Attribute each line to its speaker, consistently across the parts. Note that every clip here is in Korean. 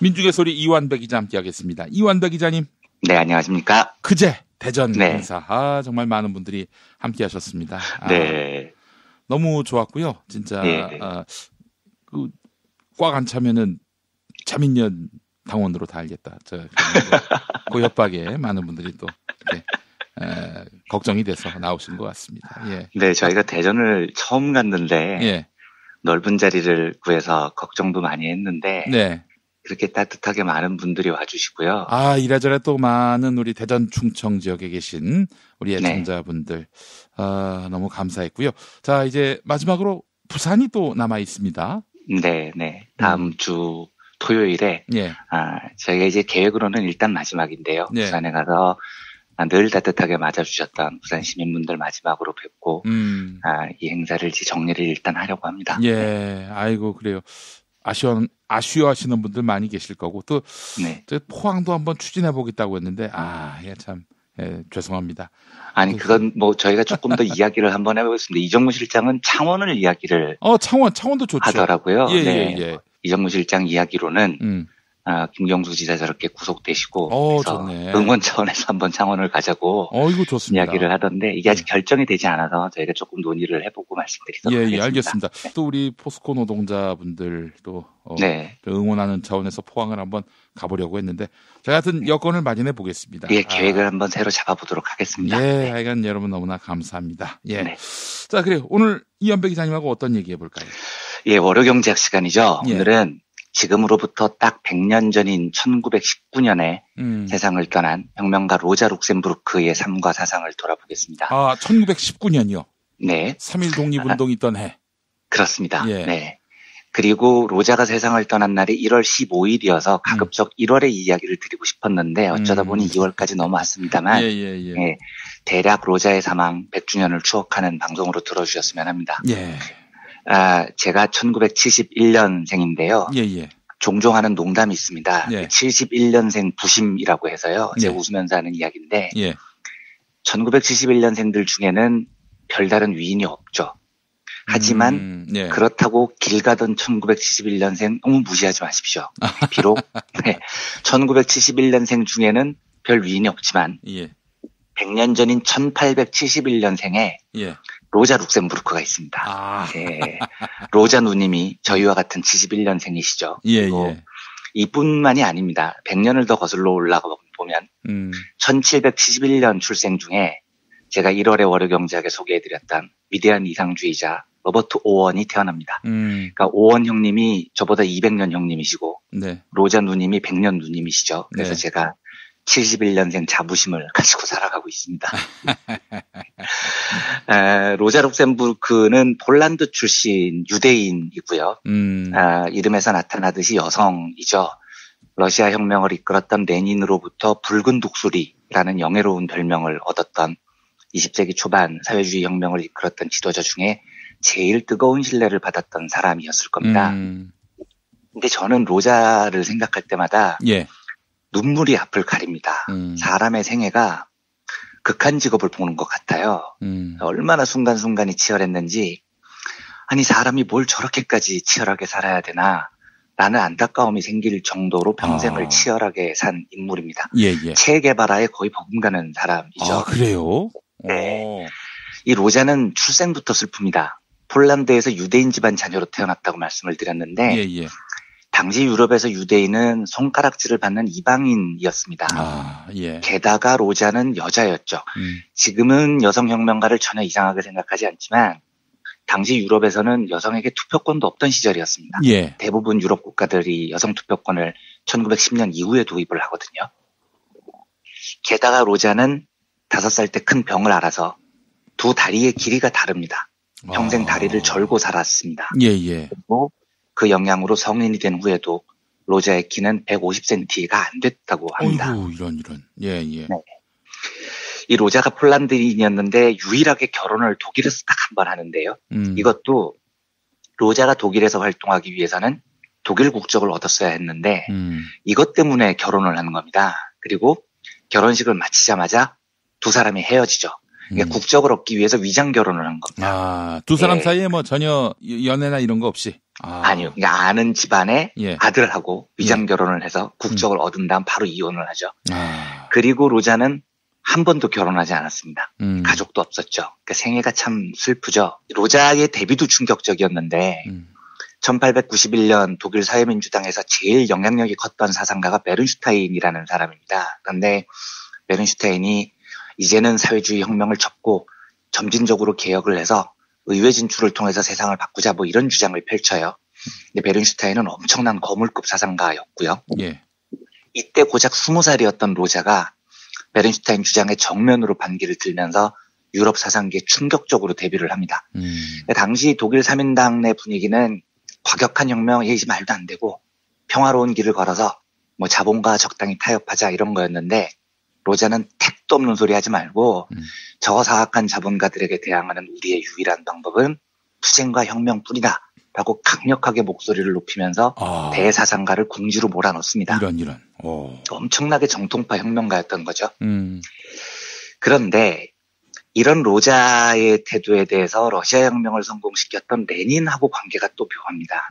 Speaker 1: 민중의 소리 이완배 기자 함께하겠습니다. 이완배 기자님.
Speaker 2: 네, 안녕하십니까.
Speaker 1: 그제 대전
Speaker 2: 네.
Speaker 1: 행사 정말 많은 분들이 함께하셨습니다.
Speaker 2: 네.
Speaker 1: 너무 좋았고요. 진짜
Speaker 2: 예.
Speaker 1: 꽉 안 차면은 자민련 당원으로 다 알겠다. 그 협박에 많은 분들이 또 이렇게 걱정이 돼서 나오신 것 같습니다. 예.
Speaker 2: 네, 저희가 대전을 처음 갔는데
Speaker 1: 예.
Speaker 2: 넓은 자리를 구해서 걱정도 많이 했는데
Speaker 1: 네.
Speaker 2: 그렇게 따뜻하게 많은 분들이 와주시고요.
Speaker 1: 이래저래 또 많은 우리 대전 충청 지역에 계신 우리 애청자분들 너무 감사했고요. 자, 이제 마지막으로 부산이 또 남아 있습니다.
Speaker 2: 네. 다음 주 토요일에 저희가 이제 계획으로는 일단 마지막인데요.
Speaker 1: 네.
Speaker 2: 부산에 가서 늘 따뜻하게 맞아주셨던 부산 시민분들 마지막으로 뵙고 이 행사를 정리를 일단 하려고 합니다.
Speaker 1: 예, 아이고 그래요. 아쉬워하시는 분들 많이 계실 거고 또 포항도 한번 추진해 보겠다고 했는데 참 죄송합니다.
Speaker 2: 아니 그건 뭐 저희가 조금 더 이야기를 한번 해보겠습니다. 이정무 실장은 창원을 이야기를
Speaker 1: 창원도 좋죠.
Speaker 2: 하더라고요.
Speaker 1: 예.
Speaker 2: 이정무 실장 이야기로는 김경수 지사 저렇게 구속되시고
Speaker 1: 좋네.
Speaker 2: 응원 차원에서 한번 창원을 가자고
Speaker 1: 이거 좋습니다.
Speaker 2: 이야기를 하던데 이게 아직 결정이 되지 않아서 저희가 조금 논의를 해보고 말씀드리도록 하겠습니다.
Speaker 1: 예, 알겠습니다. 또 우리 포스코 노동자분들도 응원하는 차원에서 포항을 한번 가보려고 했는데 제가 하여튼 여건을 마련해 보겠습니다.
Speaker 2: 예, 계획을 한번 새로 잡아보도록 하겠습니다.
Speaker 1: 예, 하여간 여러분 너무나 감사합니다. 예. 자, 그래요. 오늘 이완배 기자님하고 어떤 얘기 해볼까요?
Speaker 2: 예, 월요경제학 시간이죠. 오늘은 지금으로부터 딱 100년 전인 1919년에 세상을 떠난 혁명가 로자 룩셈부르크의 삶과 사상을 돌아보겠습니다.
Speaker 1: 1919년이요?
Speaker 2: 네.
Speaker 1: 3.1 독립운동 있던 해.
Speaker 2: 그렇습니다. 네. 그리고 로자가 세상을 떠난 날이 1월 15일이어서 가급적 1월에 이 이야기를 드리고 싶었는데 어쩌다 보니 2월까지 넘어왔습니다만 대략 로자의 사망 100주년을 추억하는 방송으로 들어주셨으면 합니다. 제가 1971년생인데요. 종종 하는 농담이 있습니다. 71년생 부심이라고 해서요. 제가 웃으면서 하는 이야기인데 1971년생들 중에는 별다른 위인이 없죠. 하지만 그렇다고 길 가던 1971년생 너무 무시하지 마십시오. 비록 1971년생 중에는 별 위인이 없지만 100년 전인 1871년생에 로자 룩셈부르크가 있습니다. 로자 누님이 저희와 같은 71년생이시죠. 이뿐만이 아닙니다. 100년을 더 거슬러 올라가 보면 1771년 출생 중에 제가 1월에 월요경제학에 소개해드렸던 위대한 이상주의자 로버트 오원이 태어납니다. 그러니까 오원 형님이 저보다 200년 형님이시고 로자 누님이 100년 누님이시죠. 그래서 제가 71년생 자부심을 가지고 살아가고 있습니다. 로자 룩셈부르크는 폴란드 출신 유대인이고요. 이름에서 나타나듯이 여성이죠. 러시아 혁명을 이끌었던 레닌으로부터 붉은 독수리라는 영예로운 별명을 얻었던 20세기 초반 사회주의 혁명을 이끌었던 지도자 중에 제일 뜨거운 신뢰를 받았던 사람이었을 겁니다. 근데 저는 로자를 생각할 때마다 눈물이 앞을 가립니다. 사람의 생애가 극한 직업을 보는 것 같아요. 얼마나 순간순간이 치열했는지 아니 사람이 뭘 저렇게까지 치열하게 살아야 되나 라는 안타까움이 생길 정도로 평생을 치열하게 산 인물입니다. 체 게바라에 거의 버금가는 사람이죠.
Speaker 1: 그래요?
Speaker 2: 네. 이 로자는 출생부터 슬픕니다. 폴란드에서 유대인 집안 자녀로 태어났다고 말씀을 드렸는데 당시 유럽에서 유대인은 손가락질을 받는 이방인이었습니다. 게다가 로자는 여자였죠. 지금은 여성혁명가를 전혀 이상하게 생각하지 않지만 당시 유럽에서는 여성에게 투표권도 없던 시절이었습니다. 대부분 유럽 국가들이 여성 투표권을 1910년 이후에 도입을 하거든요. 게다가 로자는 5살 때 큰 병을 앓아서 두 다리의 길이가 다릅니다. 평생 다리를 절고 살았습니다. 그리고 그 영향으로 성인이 된 후에도 로자의 키는 150cm가 안 됐다고 합니다.
Speaker 1: 이런. 네.
Speaker 2: 이 로자가 폴란드인이었는데 유일하게 결혼을 독일에서 딱 한 번 하는데요. 이것도 로자가 독일에서 활동하기 위해서는 독일 국적을 얻었어야 했는데 이것 때문에 결혼을 하는 겁니다. 그리고 결혼식을 마치자마자 두 사람이 헤어지죠. 그러니까 국적을 얻기 위해서 위장 결혼을 한 겁니다.
Speaker 1: 두 사람 사이에 뭐 전혀 연애나 이런 거 없이.
Speaker 2: 아니요. 그러니까 아는 집안의
Speaker 1: 예.
Speaker 2: 아들하고 위장 결혼을 해서 국적을 얻은 다음 바로 이혼을 하죠. 그리고 로자는 한 번도 결혼하지 않았습니다. 가족도 없었죠. 그러니까 생애가 참 슬프죠. 로자의 데뷔도 충격적이었는데 1891년 독일 사회민주당에서 제일 영향력이 컸던 사상가가 베른슈타인이라는 사람입니다. 그런데 베른슈타인이 이제는 사회주의 혁명을 접고 점진적으로 개혁을 해서 의회 진출을 통해서 세상을 바꾸자 뭐 이런 주장을 펼쳐요. 근데 베른슈타인은 엄청난 거물급 사상가였고요.
Speaker 1: 예.
Speaker 2: 이때 고작 20살이었던 로자가 베른슈타인 주장에 정면으로 반기를 들면서 유럽 사상계에 충격적으로 데뷔를 합니다. 당시 독일 3인당 내 분위기는 과격한 혁명, 이제 말도 안 되고 평화로운 길을 걸어서 뭐 자본과 적당히 타협하자 이런 거였는데 로자는 택도 없는 소리 하지 말고 저 사악한 자본가들에게 대항하는 우리의 유일한 방법은 투쟁과 혁명뿐이다 라고 강력하게 목소리를 높이면서 대사상가를 궁지로 몰아넣습니다.
Speaker 1: 이런.
Speaker 2: 엄청나게 정통파 혁명가였던 거죠. 그런데 이런 로자의 태도에 대해서 러시아 혁명을 성공시켰던 레닌하고 관계가 또 묘합니다.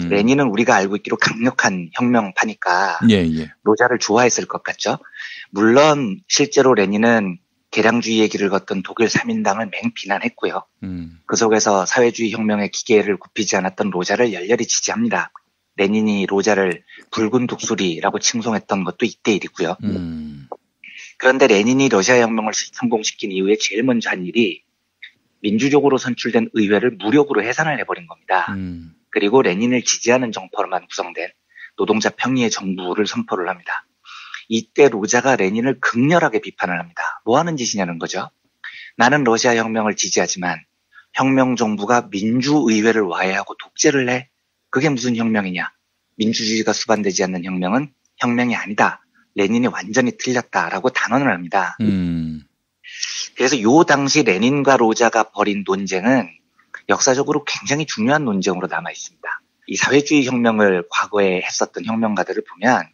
Speaker 2: 레닌은 우리가 알고 있기로 강력한 혁명파니까
Speaker 1: 예.
Speaker 2: 로자를 좋아했을 것 같죠. 물론 실제로 레닌은 개량주의의 길을 걷던 독일 3인당을 맹비난했고요. 그 속에서 사회주의 혁명의 기계를 굽히지 않았던 로자를 열렬히 지지합니다. 레닌이 로자를 붉은 독수리라고 칭송했던 것도 이때 일이고요. 그런데 레닌이 러시아 혁명을 성공시킨 이후에 제일 먼저 한 일이 민주적으로 선출된 의회를 무력으로 해산을 해버린 겁니다. 그리고 레닌을 지지하는 정파로만 구성된 노동자 평의의 정부를 선포를 합니다. 이때 로자가 레닌을 극렬하게 비판을 합니다. 뭐 하는 짓이냐는 거죠. 나는 러시아 혁명을 지지하지만 혁명 정부가 민주의회를 와해하고 독재를 해. 그게 무슨 혁명이냐. 민주주의가 수반되지 않는 혁명은 혁명이 아니다. 레닌이 완전히 틀렸다라고 단언을 합니다. 그래서 요 당시 레닌과 로자가 벌인 논쟁은 역사적으로 굉장히 중요한 논쟁으로 남아 있습니다. 이 사회주의 혁명을 과거에 했었던 혁명가들을 보면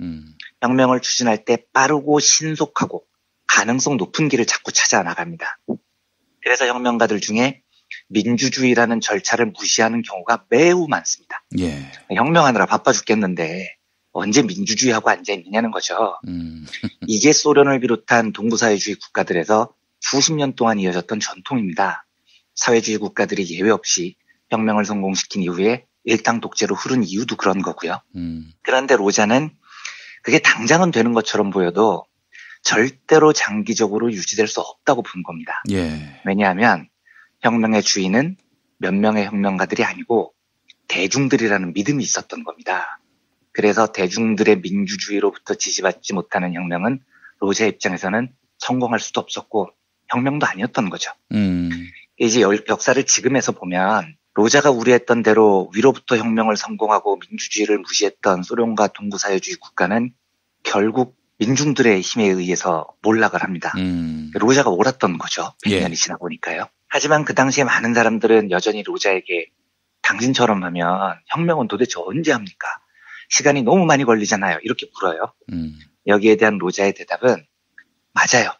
Speaker 2: 혁명을 추진할 때 빠르고 신속하고 가능성 높은 길을 자꾸 찾아 나갑니다. 그래서 혁명가들 중에 민주주의라는 절차를 무시하는 경우가 매우 많습니다.
Speaker 1: 예.
Speaker 2: 혁명하느라 바빠 죽겠는데 언제 민주주의하고 앉아있느냐는 거죠. 이게 소련을 비롯한 동부사회주의 국가들에서 수십 년 동안 이어졌던 전통입니다. 사회주의 국가들이 예외 없이 혁명을 성공시킨 이후에 일당 독재로 흐른 이유도 그런 거고요. 그런데 로자는 그게 당장은 되는 것처럼 보여도 절대로 장기적으로 유지될 수 없다고 본 겁니다.
Speaker 1: 예.
Speaker 2: 왜냐하면 혁명의 주인은 몇 명의 혁명가들이 아니고 대중들이라는 믿음이 있었던 겁니다. 그래서 대중들의 민주주의로부터 지지받지 못하는 혁명은 로자 입장에서는 성공할 수도 없었고 혁명도 아니었던 거죠. 이제 역사를 지금에서 보면 로자가 우려했던 대로 위로부터 혁명을 성공하고 민주주의를 무시했던 소련과 동부사회주의 국가는 결국 민중들의 힘에 의해서 몰락을 합니다. 로자가 옳았던 거죠. 100년이
Speaker 1: 예.
Speaker 2: 지나 보니까요. 하지만 그 당시에 많은 사람들은 여전히 로자에게 당신처럼 하면 혁명은 도대체 언제 합니까? 시간이 너무 많이 걸리잖아요. 이렇게 물어요. 여기에 대한 로자의 대답은 맞아요.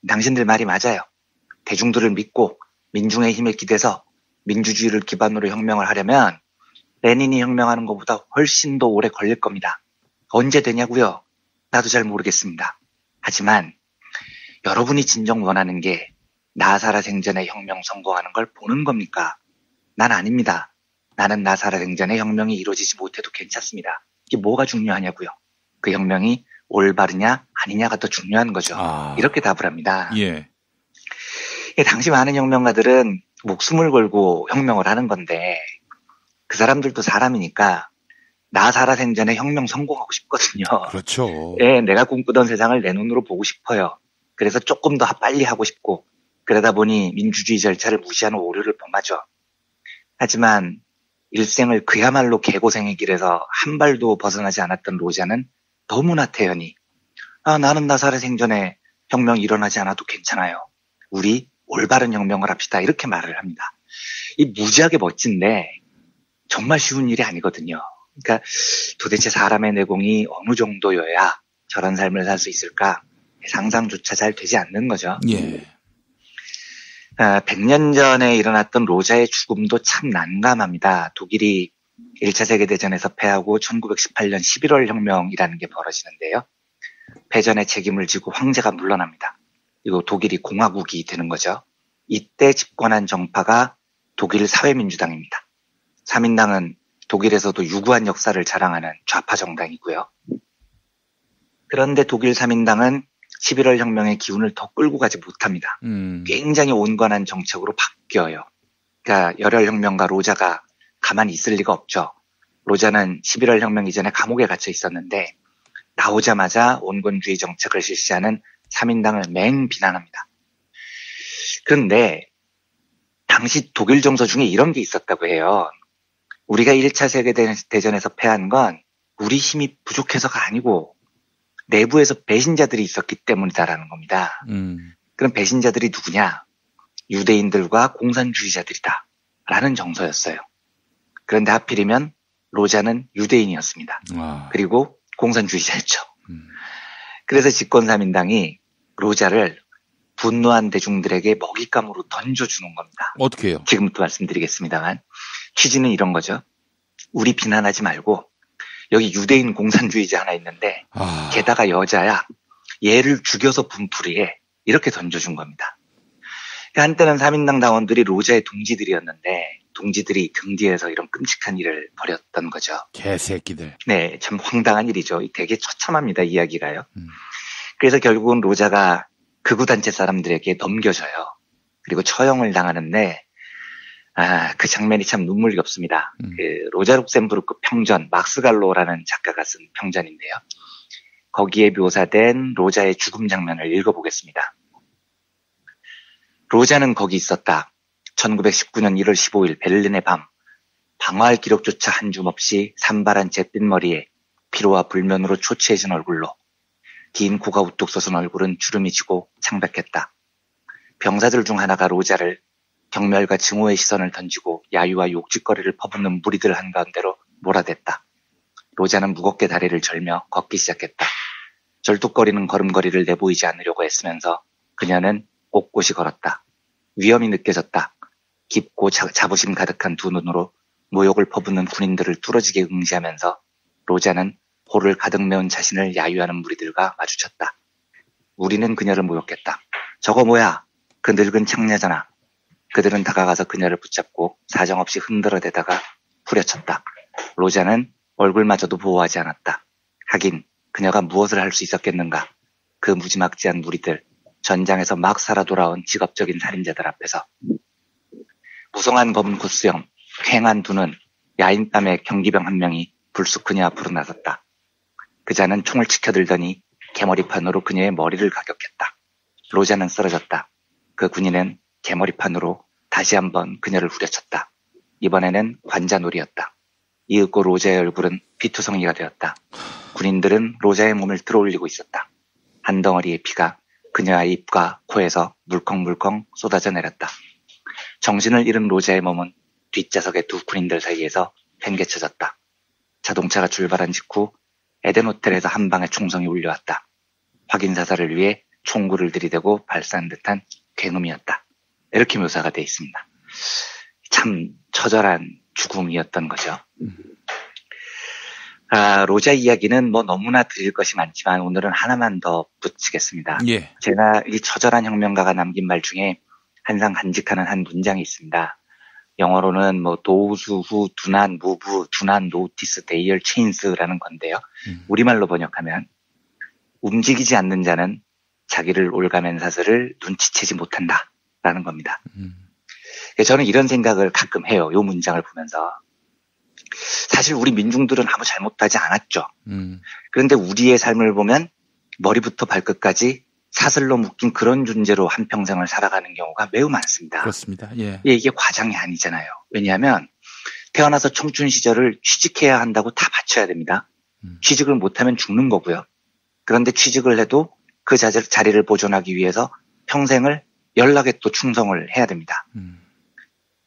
Speaker 2: 당신들 말이 맞아요. 대중들을 믿고 민중의 힘에 기대서 민주주의를 기반으로 혁명을 하려면 레닌이 혁명하는 것보다 훨씬 더 오래 걸릴 겁니다. 언제 되냐고요? 나도 잘 모르겠습니다. 하지만 여러분이 진정 원하는 게 나사라 생전에 혁명 성공하는 걸 보는 겁니까? 난 아닙니다. 나는 나사라 생전에 혁명이 이루어지지 못해도 괜찮습니다. 이게 뭐가 중요하냐고요? 그 혁명이 올바르냐 아니냐가 더 중요한 거죠. 이렇게 답을 합니다.
Speaker 1: 예.
Speaker 2: 당시 많은 혁명가들은 목숨을 걸고 혁명을 하는 건데 그 사람들도 사람이니까 나 살아 생전에 혁명 성공하고 싶거든요.
Speaker 1: 그렇죠.
Speaker 2: 예, 내가 꿈꾸던 세상을 내 눈으로 보고 싶어요. 그래서 조금 더 빨리 하고 싶고 그러다 보니 민주주의 절차를 무시하는 오류를 범하죠. 하지만 일생을 그야말로 개고생의 길에서 한 발도 벗어나지 않았던 로자는 너무나 태연히 나는 나 살아 생전에 혁명 일어나지 않아도 괜찮아요. 우리 올바른 혁명을 합시다. 이렇게 말을 합니다. 이 무지하게 멋진데 정말 쉬운 일이 아니거든요. 그러니까 도대체 사람의 내공이 어느 정도여야 저런 삶을 살 수 있을까? 상상조차 잘 되지 않는 거죠.
Speaker 1: 예.
Speaker 2: 100년 전에 일어났던 로자의 죽음도 참 난감합니다. 독일이 1차 세계대전에서 패하고 1918년 11월 혁명이라는 게 벌어지는데요. 패전의 책임을 지고 황제가 물러납니다. 그리고 독일이 공화국이 되는 거죠. 이때 집권한 정파가 독일 사회민주당입니다. 사민당은 독일에서도 유구한 역사를 자랑하는 좌파 정당이고요. 그런데 독일 사민당은 11월 혁명의 기운을 더 끌고 가지 못합니다. 굉장히 온건한 정책으로 바뀌어요. 그러니까 열혈 혁명가 로자가 가만히 있을 리가 없죠. 로자는 11월 혁명 이전에 감옥에 갇혀 있었는데 나오자마자 온건주의 정책을 실시하는 사민당을 맹 비난합니다. 그런데 당시 독일 정서 중에 이런 게 있었다고 해요. 우리가 1차 세계대전에서 패한 건 우리 힘이 부족해서가 아니고 내부에서 배신자들이 있었기 때문이다라는 겁니다. 그럼 배신자들이 누구냐? 유대인들과 공산주의자들이다 라는 정서였어요. 그런데 하필이면 로자는 유대인이었습니다. 그리고 공산주의자였죠. 그래서 집권사민당이 로자를 분노한 대중들에게 먹잇감으로 던져주는 겁니다.
Speaker 1: 어떻게 해요?
Speaker 2: 지금부터 말씀드리겠습니다만 취지는 이런 거죠. 우리 비난하지 말고 여기 유대인 공산주의자 하나 있는데 게다가 여자야. 얘를 죽여서 분풀이해. 이렇게 던져준 겁니다. 한때는 사민당 당원들이 로자의 동지들이었는데 동지들이 등 뒤에서 이런 끔찍한 일을 벌였던 거죠.
Speaker 1: 개새끼들.
Speaker 2: 네, 참 황당한 일이죠. 되게 처참합니다, 이야기가요. 그래서 결국은 로자가 극우단체 사람들에게 넘겨져요. 그리고 처형을 당하는데 그 장면이 참 눈물겹습니다. 그 로자 룩셈부르크 평전, 막스 갈로라는 작가가 쓴 평전인데요. 거기에 묘사된 로자의 죽음 장면을 읽어보겠습니다. 로자는 거기 있었다. 1919년 1월 15일 베를린의 밤. 방화할 기력조차 한 줌 없이 산발한 잿빛 머리에 피로와 불면으로 초췌해진 얼굴로 긴 코가 우뚝 솟은 얼굴은 주름이 지고 창백했다. 병사들 중 하나가 로자를 경멸과 증오의 시선을 던지고 야유와 욕짓거리를 퍼붓는 무리들 한가운데로 몰아댔다. 로자는 무겁게 다리를 절며 걷기 시작했다. 절뚝거리는 걸음걸이를 내보이지 않으려고 애쓰면서 그녀는 꼿꼿이 걸었다. 위험이 느껴졌다. 깊고 자부심 가득한 두 눈으로 모욕을 퍼붓는 군인들을 뚫어지게 응시하면서 로자는 볼을 가득 메운 자신을 야유하는 무리들과 마주쳤다. 우리는 그녀를 모욕했다. 저거 뭐야? 그 늙은 창녀잖아. 그들은 다가가서 그녀를 붙잡고 사정없이 흔들어대다가 후려쳤다. 로자는 얼굴마저도 보호하지 않았다. 하긴 그녀가 무엇을 할 수 있었겠는가. 그 무지막지한 무리들, 전장에서 막 살아 돌아온 직업적인 살인자들 앞에서. 무성한 검은 콧수염, 퀭한 두 눈, 야인 땀에 경기병 한 명이 불쑥 그녀 앞으로 나섰다. 그자는 총을 치켜들더니 개머리판으로 그녀의 머리를 가격했다. 로자는 쓰러졌다. 그 군인은 개머리판으로 다시 한번 그녀를 후려쳤다. 이번에는 관자놀이였다. 이윽고 로자의 얼굴은 피투성이가 되었다. 군인들은 로자의 몸을 들어올리고 있었다. 한 덩어리의 피가 그녀의 입과 코에서 물컹물컹 쏟아져 내렸다. 정신을 잃은 로자의 몸은 뒷좌석의 두 군인들 사이에서 팽개쳐졌다. 자동차가 출발한 직후 에덴 호텔에서 한 방의 총성이 울려왔다. 확인사살을 위해 총구를 들이대고 발사한 듯한 괴놈이었다. 이렇게 묘사가 되어 있습니다. 참 처절한 죽음이었던 거죠. 로자 이야기는 뭐 너무나 드릴 것이 많지만 오늘은 하나만 더 붙이겠습니다. 예. 제가 이 처절한 혁명가가 남긴 말 중에 항상 간직하는 한 문장이 있습니다. 영어로는 뭐 those who do not move, do not notice their chains라는 건데요. 우리말로 번역하면 움직이지 않는 자는 자기를 올가맨 사슬을 눈치채지 못한다라는 겁니다. 저는 이런 생각을 가끔 해요. 이 문장을 보면서. 사실 우리 민중들은 아무 잘못하지 않았죠. 그런데 우리의 삶을 보면 머리부터 발끝까지 사슬로 묶인 그런 존재로 한평생을 살아가는 경우가 매우 많습니다.
Speaker 1: 그렇습니다. 예.
Speaker 2: 이게 과장이 아니잖아요. 왜냐하면 태어나서 청춘 시절을 취직해야 한다고 다 바쳐야 됩니다. 취직을 못하면 죽는 거고요. 그런데 취직을 해도 그 자리를 보존하기 위해서 평생을 연락에 또 충성을 해야 됩니다.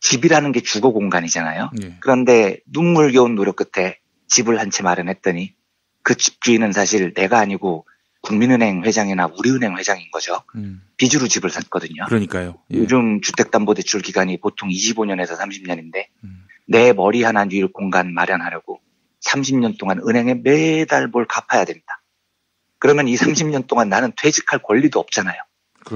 Speaker 2: 집이라는 게 주거 공간이잖아요. 예. 그런데 눈물겨운 노력 끝에 집을 한 채 마련했더니 그 집주인은 사실 내가 아니고 국민은행 회장이나 우리은행 회장인 거죠. 빚으로 집을 샀거든요.
Speaker 1: 그러니까요.
Speaker 2: 예. 요즘 주택담보대출 기간이 보통 25년에서 30년인데 내 머리 하나 뉘을 공간 마련하려고 30년 동안 은행에 매달 뭘 갚아야 됩니다. 그러면 이 30년 동안 나는 퇴직할 권리도 없잖아요.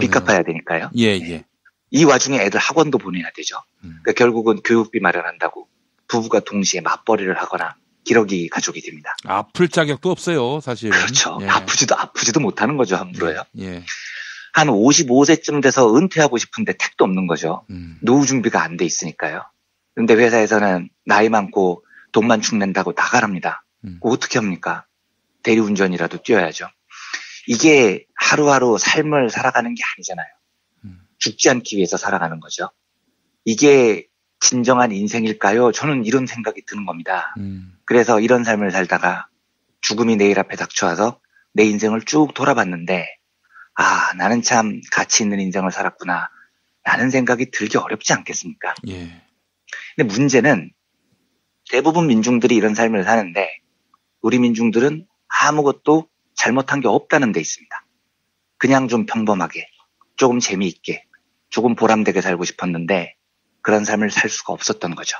Speaker 2: 빚 갚아야 되니까요.
Speaker 1: 예.
Speaker 2: 이 와중에 애들 학원도 보내야 되죠. 그러니까 결국은 교육비 마련한다고 부부가 동시에 맞벌이를 하거나 기러기 가족이 됩니다.
Speaker 1: 아플 자격도 없어요, 사실.
Speaker 2: 그렇죠. 예. 아프지도 못하는 거죠, 함부로요.
Speaker 1: 예.
Speaker 2: 한 55세쯤 돼서 은퇴하고 싶은데 택도 없는 거죠. 노후 준비가 안 돼 있으니까요. 근데 회사에서는 나이 많고 돈만 축낸다고 나가랍니다. 어떻게 합니까? 대리운전이라도 뛰어야죠. 이게 하루하루 삶을 살아가는 게 아니잖아요. 죽지 않기 위해서 살아가는 거죠. 이게 진정한 인생일까요? 저는 이런 생각이 드는 겁니다. 그래서 이런 삶을 살다가 죽음이 내일 앞에 닥쳐와서 내 인생을 쭉 돌아봤는데 나는 참 가치 있는 인생을 살았구나 라는 생각이 들기 어렵지 않겠습니까?
Speaker 1: 예.
Speaker 2: 근데 문제는 대부분 민중들이 이런 삶을 사는데 우리 민중들은 아무것도 잘못한 게 없다는 데 있습니다. 그냥 좀 평범하게, 조금 재미있게, 조금 보람되게 살고 싶었는데 그런 삶을 살 수가 없었던 거죠.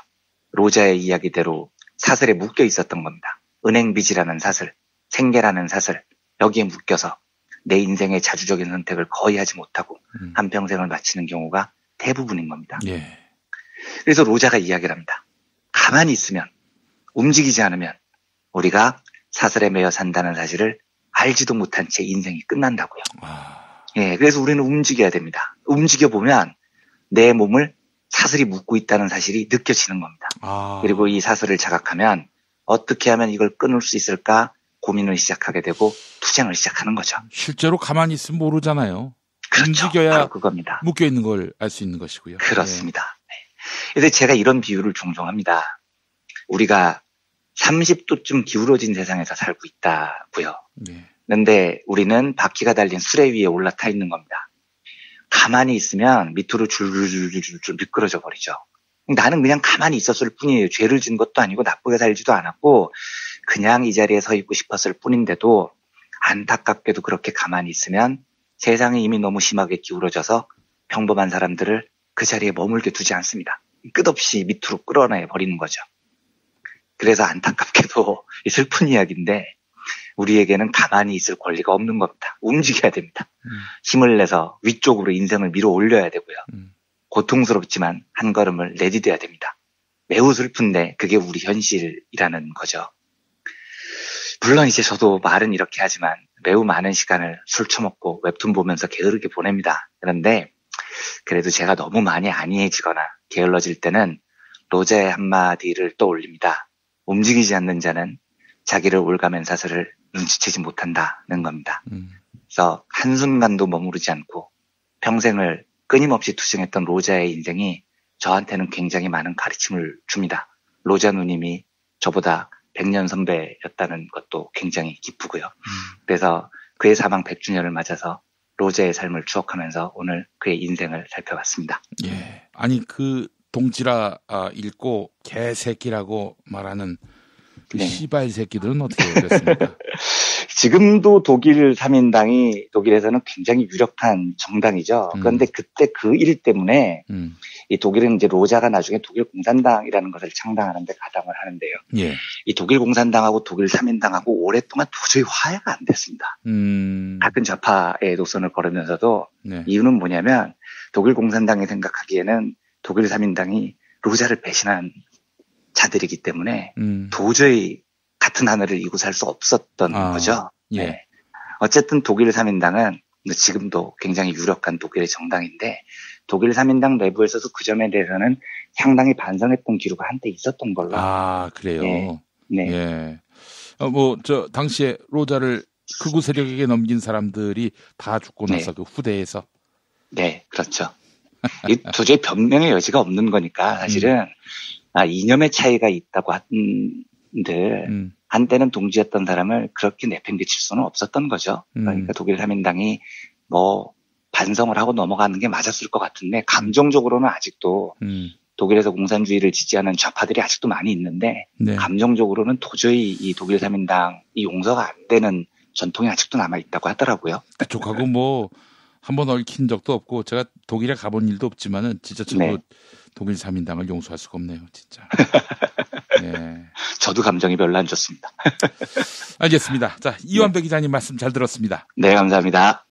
Speaker 2: 로자의 이야기대로 사슬에 묶여 있었던 겁니다. 은행빚이라는 사슬, 생계라는 사슬, 여기에 묶여서 내 인생의 자주적인 선택을 거의 하지 못하고 한평생을 마치는 경우가 대부분인 겁니다.
Speaker 1: 예.
Speaker 2: 그래서 로자가 이야기를 합니다. 가만히 있으면, 움직이지 않으면 우리가 사슬에 매여 산다는 사실을 알지도 못한 채 인생이 끝난다고요. 예, 그래서 우리는 움직여야 됩니다. 움직여보면 내 몸을 사슬이 묶고 있다는 사실이 느껴지는 겁니다. 그리고 이 사슬을 자각하면 어떻게 하면 이걸 끊을 수 있을까 고민을 시작하게 되고 투쟁을 시작하는 거죠.
Speaker 1: 실제로 가만히 있으면 모르잖아요.
Speaker 2: 그렇죠.
Speaker 1: 움직여야
Speaker 2: 그겁니다.
Speaker 1: 묶여 있는 걸 알 수 있는 것이고요.
Speaker 2: 그렇습니다. 네. 그래서 제가 이런 비유를 종종 합니다. 우리가 30도쯤 기울어진 세상에서 살고 있다고요. 그런데 우리는 바퀴가 달린 수레 위에 올라타 있는 겁니다. 가만히 있으면 밑으로 줄줄줄줄 미끄러져 버리죠. 나는 그냥 가만히 있었을 뿐이에요. 죄를 진 것도 아니고 나쁘게 살지도 않았고 그냥 이 자리에 서 있고 싶었을 뿐인데도 안타깝게도 그렇게 가만히 있으면 세상이 이미 너무 심하게 기울어져서 평범한 사람들을 그 자리에 머물게 두지 않습니다. 끝없이 밑으로 끌어내 버리는 거죠. 그래서 안타깝게도 슬픈 이야기인데 우리에게는 가만히 있을 권리가 없는 겁니다. 움직여야 됩니다. 힘을 내서 위쪽으로 인생을 밀어 올려야 되고요. 고통스럽지만 한 걸음을 내디뎌야 됩니다. 매우 슬픈데 그게 우리 현실이라는 거죠. 물론 이제 저도 말은 이렇게 하지만 매우 많은 시간을 술 처먹고 웹툰 보면서 게으르게 보냅니다. 그런데 그래도 제가 너무 많이 안이해지거나 게을러질 때는 로제의 한마디를 떠올립니다. 움직이지 않는 자는 자기를 올가맨 사슬을 눈치채지 못한다는 겁니다. 그래서 한순간도 머무르지 않고 평생을 끊임없이 투쟁했던 로자의 인생이 저한테는 굉장히 많은 가르침을 줍니다. 로자 누님이 저보다 100년 선배였다는 것도 굉장히 기쁘고요. 그래서 그의 사망 100주년을 맞아서 로제의 삶을 추억하면서 오늘 그의 인생을 살펴봤습니다.
Speaker 1: 예. 아니 그 동지라 읽고 개새끼라고 말하는 그 씨발 새끼들은 어떻게 됐습니까?
Speaker 2: 지금도 독일 3인당이 독일에서는 굉장히 유력한 정당이죠. 그런데 그때 그 일 때문에 이 독일은 이제 로자가 나중에 독일 공산당이라는 것을 창당하는데 가담을 하는데요.
Speaker 1: 예.
Speaker 2: 이 독일 공산당하고 독일 3인당하고 오랫동안 도저히 화해가 안 됐습니다. 같은 좌파의 노선을 걸으면서도 이유는 뭐냐면 독일 공산당이 생각하기에는 독일 3인당이 로자를 배신한 자들이기 때문에 도저히 같은 하늘을 이고 살 수 없었던 거죠.
Speaker 1: 예.
Speaker 2: 네. 어쨌든 독일 3인당은 지금도 굉장히 유력한 독일의 정당인데 독일 3인당 내부에서도 그 점에 대해서는 상당히 반성했던 기류가 한때 있었던 걸로.
Speaker 1: 그래요?
Speaker 2: 네.
Speaker 1: 예. 당시에 로자를 극우 세력에게 넘긴 사람들이 다 죽고 나서 그 후대에서.
Speaker 2: 네, 그렇죠. 도저히 변명의 여지가 없는 거니까 사실은 이념의 차이가 있다고 한들 한때는 동지였던 사람을 그렇게 내팽개칠 수는 없었던 거죠. 그러니까 독일 3인당이 반성을 하고 넘어가는 게 맞았을 것 같은데 감정적으로는 아직도 독일에서 공산주의를 지지하는 좌파들이 아직도 많이 있는데 감정적으로는 도저히 이 독일 3인당이 용서가 안 되는 전통이 아직도 남아있다고 하더라고요.
Speaker 1: 그쪽하고 한번 얽힌 적도 없고 제가 독일에 가본 일도 없지만은 진짜 저도
Speaker 2: 네.
Speaker 1: 독일 자민당을 용서할 수가 없네요, 진짜. 네.
Speaker 2: 저도 감정이 별로 안 좋습니다.
Speaker 1: 알겠습니다. 자, 이완배 기자님 말씀 잘 들었습니다.
Speaker 2: 네, 감사합니다.